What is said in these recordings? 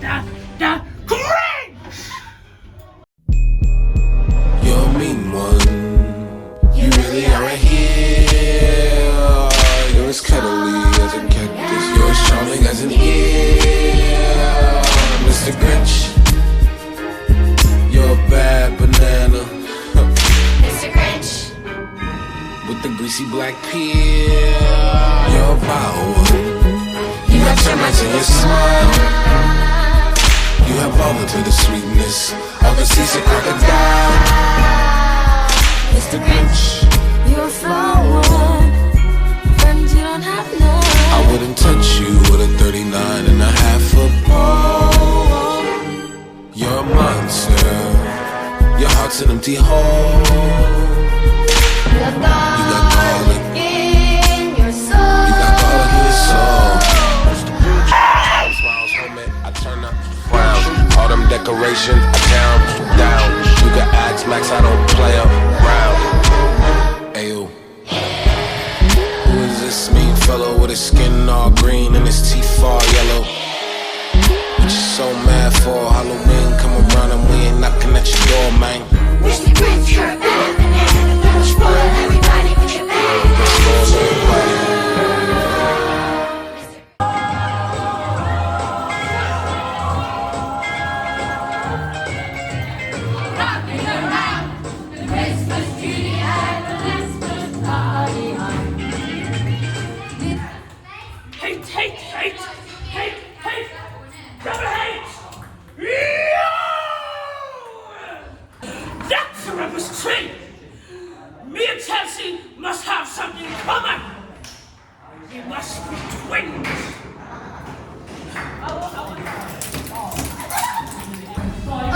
the Grinch! You're a mean one. You really are a heel. You're as cuddly as a cactus. You're as charming as an eel. Mr. Grinch, you're a bad banana. Mr. Grinch, with the greasy black peel. You're a vile one. You got termites in your smile. You have all the bitter sweetness of a seasick crocodile. Mr. Grinch, you're a flower, friend you don't have none. I wouldn't touch you with a 39 and a half foot pole. You're a monster. Your heart's an empty hole. You got garlic in your soul. You got garlic in your soul. Smiles, homie, I turn up, frown. All them decorations, I tear 'em down. You can ask Max, I don't play around. Ayo. Who is this mean fellow with his skin all green and his teeth all yellow? What you so mad for? Halloween come around and we ain't knocking at your door, man. Mr. Grinch, you're a bad banana. Don't spoil everybody with your bad. Spoil everybody. Hate, double hate! That's a rubbish tree! Me and Chelsea must have something in common! We must be twins!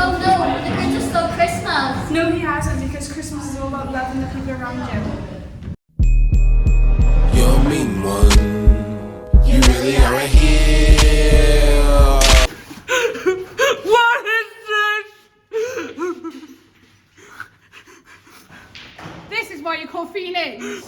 Oh no, the Grinch has stole Christmas. No, he hasn't, because Christmas is all about loving the people around you. You're a mean one. You really are a heel. What is this? This is why you call feelings.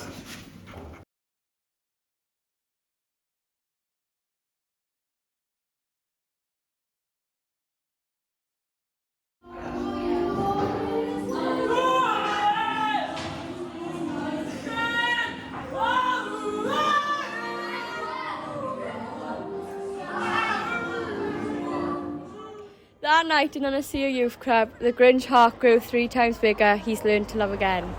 That night in Ynyshir Youth Club, the Grinch heart grew 3 times bigger. He's learned to love again.